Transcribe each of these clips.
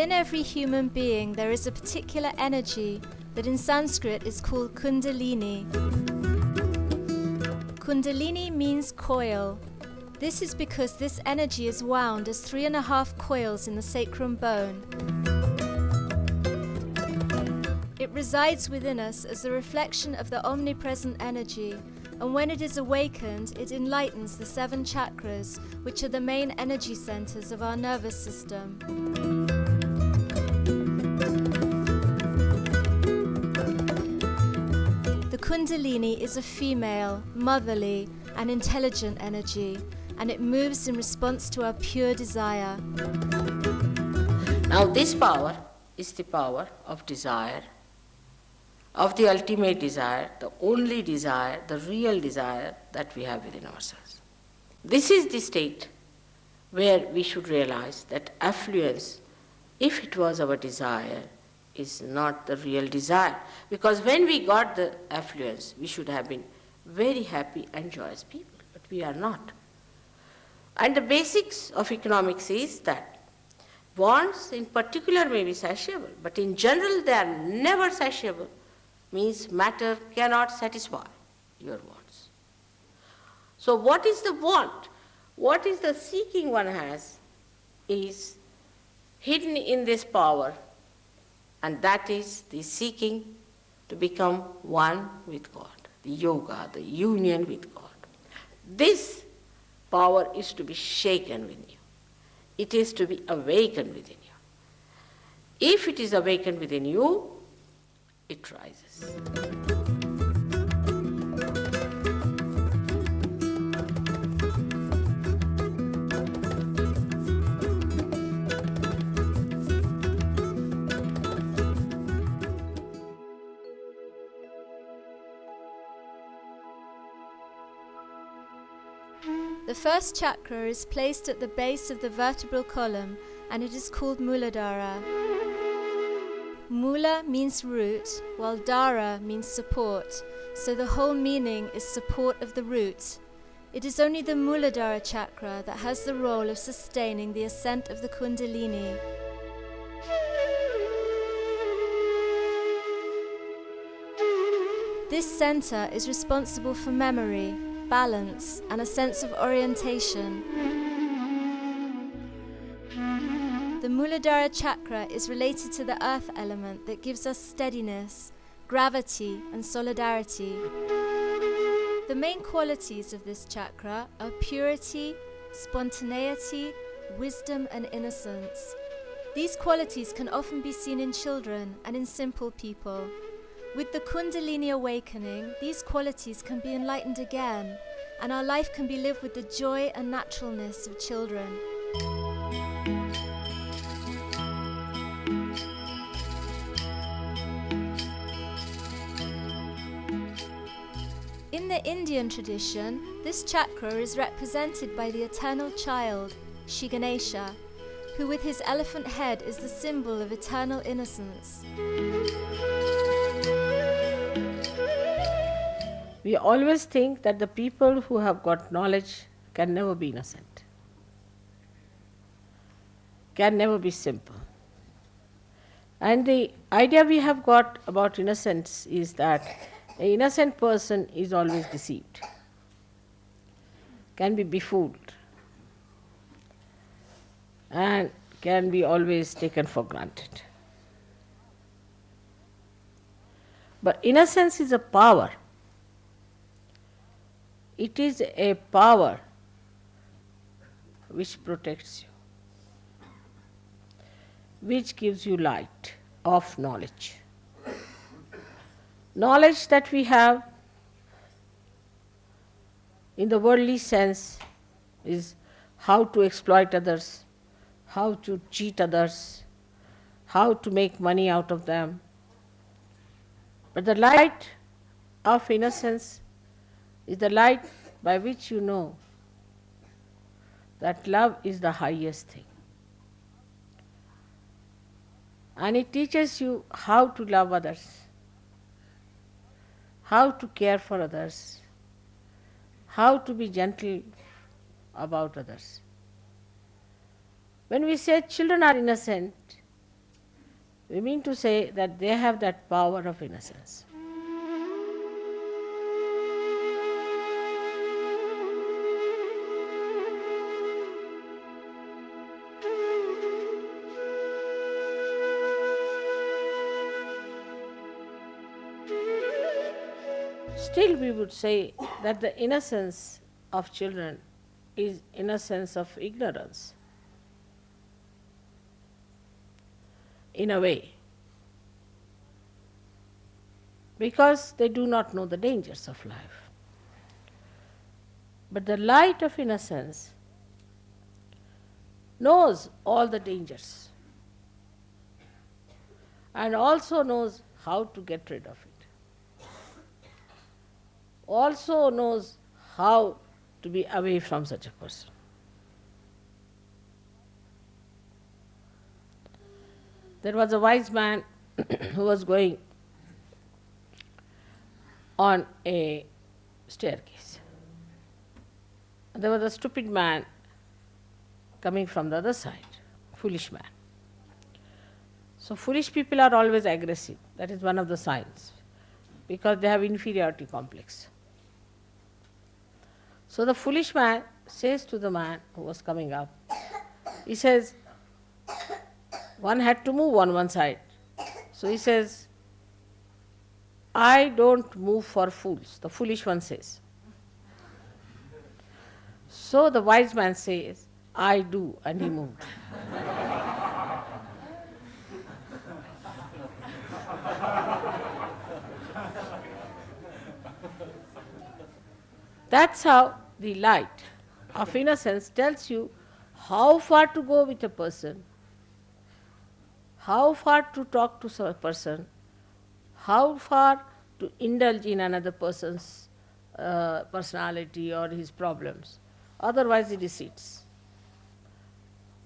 Within every human being there is a particular energy that in Sanskrit is called Kundalini. Kundalini means coil. This is because this energy is wound as 3.5 coils in the sacrum bone. It resides within us as the reflection of the omnipresent energy, and when it is awakened, it enlightens the 7 chakras, which are the main energy centers of our nervous system. The Kundalini is a female, motherly, and intelligent energy, and it moves in response to our pure desire. Now this power is the power of desire, of the ultimate desire, the only desire, the real desire that we have within ourselves. This is the state where we should realize that affluence, if it was our desire, is not the real desire. Because when we got the affluence, we should have been very happy and joyous people, but we are not. And the basics of economics is that wants in particular may be satiable, but in general they are never satiable. Means matter cannot satisfy your wants. So what is the want? What is the seeking one has is hidden in this power, and that is the seeking to become one with God, the yoga, the union with God. This power is to be shaken within you. It is to be awakened within you. If it is awakened within you, it rises. The first chakra is placed at the base of the vertebral column, and it is called Muladhara. Mula means root, while Dhara means support, so the whole meaning is support of the root. It is only the Muladhara chakra that has the role of sustaining the ascent of the Kundalini. This center is responsible for memory, balance, and a sense of orientation. The Muladhara chakra is related to the earth element that gives us steadiness, gravity, and solidarity. The main qualities of this chakra are purity, spontaneity, wisdom, and innocence. These qualities can often be seen in children and in simple people. With the Kundalini awakening, these qualities can be enlightened again, and our life can be lived with the joy and naturalness of children. In the Indian tradition, this chakra is represented by the eternal child, Shri Ganesha, who with his elephant head is the symbol of eternal innocence. We always think that the people who have got knowledge can never be innocent, can never be simple. And the idea we have got about innocence is that an innocent person is always deceived, can be befooled, and can be always taken for granted. But innocence is a power. It is a power which protects you, which gives you light of knowledge. Knowledge that we have in the worldly sense is how to exploit others, how to cheat others, how to make money out of them. But the light of innocence is the light by which you know that love is the highest thing. And it teaches you how to love others, how to care for others, how to be gentle about others. When we say children are innocent, We mean to say that they have that power of innocence. Still, we would say that the innocence of children is innocence of ignorance, in a way, because they do not know the dangers of life. But the light of innocence knows all the dangers and also knows how to get rid of it, also knows how to be away from such a person. There was a wise man who was going on a staircase. There was a stupid man coming from the other side, foolish man. So foolish people are always aggressive. That is one of the signs, because they have inferiority complex. So the foolish man says to the man who was coming up, he says, one had to move on one side. So he says, I don't move for fools, the foolish one says. So the wise man says, I do, and he moved. That's how the light of innocence tells you how far to go with a person, how far to talk to a person, how far to indulge in another person's personality or his problems. Otherwise he deceits.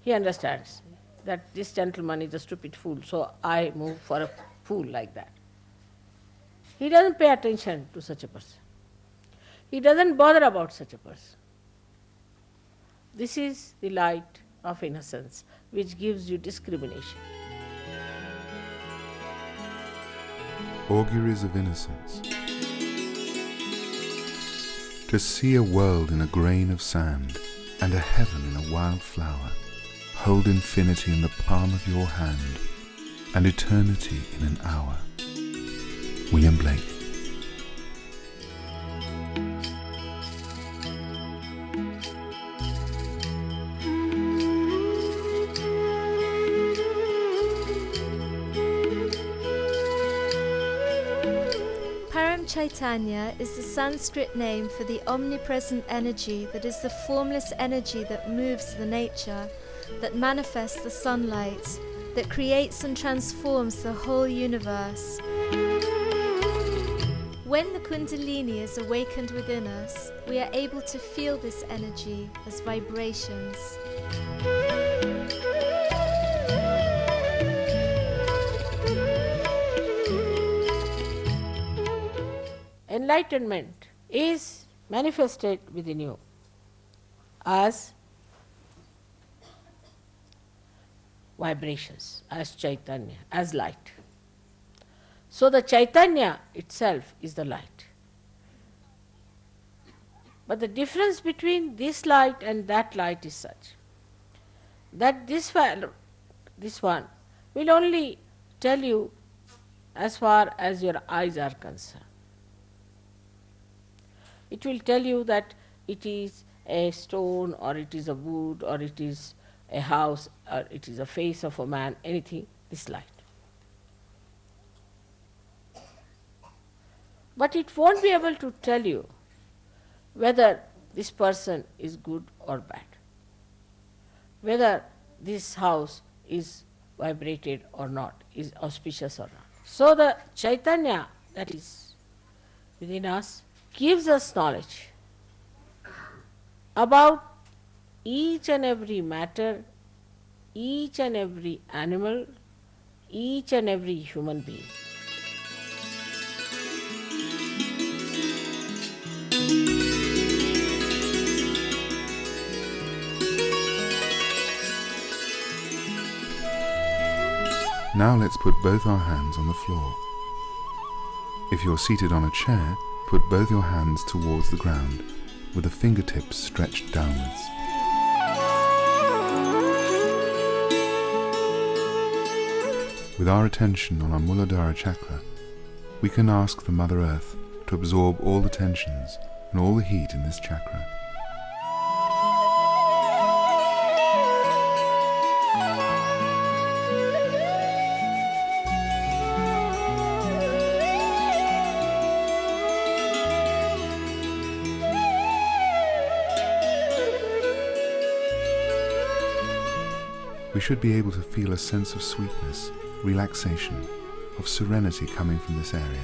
He understands that this gentleman is a stupid fool, so I move for a fool like that. He doesn't pay attention to such a person. He doesn't bother about such a person. This is the light of innocence which gives you discrimination. Auguries of innocence. To see a world in a grain of sand and a heaven in a wild flower, hold infinity in the palm of your hand and eternity in an hour. William Blake. Param Chaitanya is the Sanskrit name for the omnipresent energy that is the formless energy that moves the nature, that manifests the sunlight, that creates and transforms the whole universe. When the Kundalini is awakened within us, we are able to feel this energy as vibrations. Enlightenment is manifested within you as vibrations, as Chaitanya, as light. So the Chaitanya itself is the light. But the difference between this light and that light is such that this one will only tell you as far as your eyes are concerned. It will tell you that it is a stone, or it is a wood, or it is a house, or it is a face of a man, anything, this light. But it won't be able to tell you whether this person is good or bad, whether this house is vibrated or not, is auspicious or not. So the Chaitanya that is within us gives us knowledge about each and every matter, each and every animal, each and every human being. Now let's put both our hands on the floor. If you're seated on a chair, put both your hands towards the ground, with the fingertips stretched downwards. With our attention on our Muladhara chakra, we can ask the Mother Earth to absorb all the tensions and all the heat in this chakra. We should be able to feel a sense of sweetness, relaxation, of serenity coming from this area.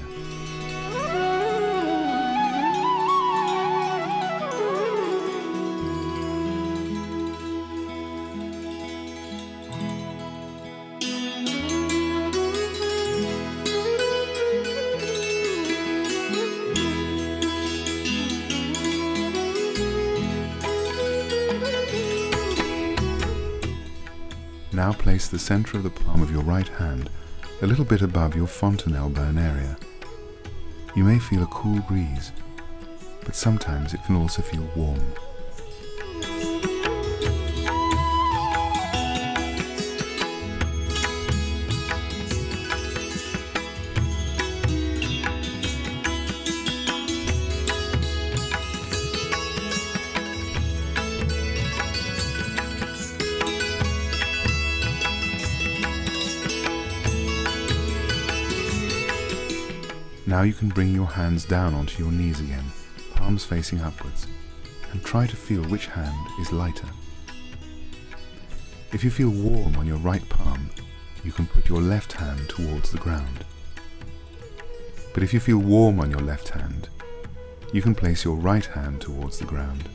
Now place the center of the palm of your right hand a little bit above your fontanelle burn area. You may feel a cool breeze, but sometimes it can also feel warm. Now you can bring your hands down onto your knees again, palms facing upwards, and try to feel which hand is lighter. If you feel warm on your right palm, you can put your left hand towards the ground. But if you feel warm on your left hand, you can place your right hand towards the ground.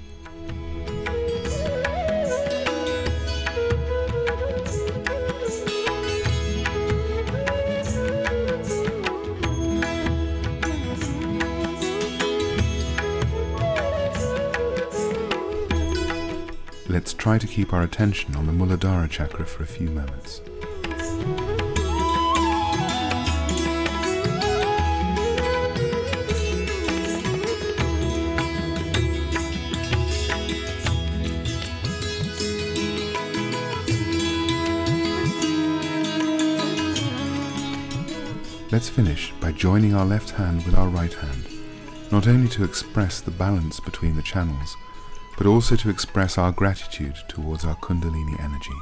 Let's try to keep our attention on the Muladhara chakra for a few moments. Let's finish by joining our left hand with our right hand, not only to express the balance between the channels, but also to express our gratitude towards our Kundalini energy.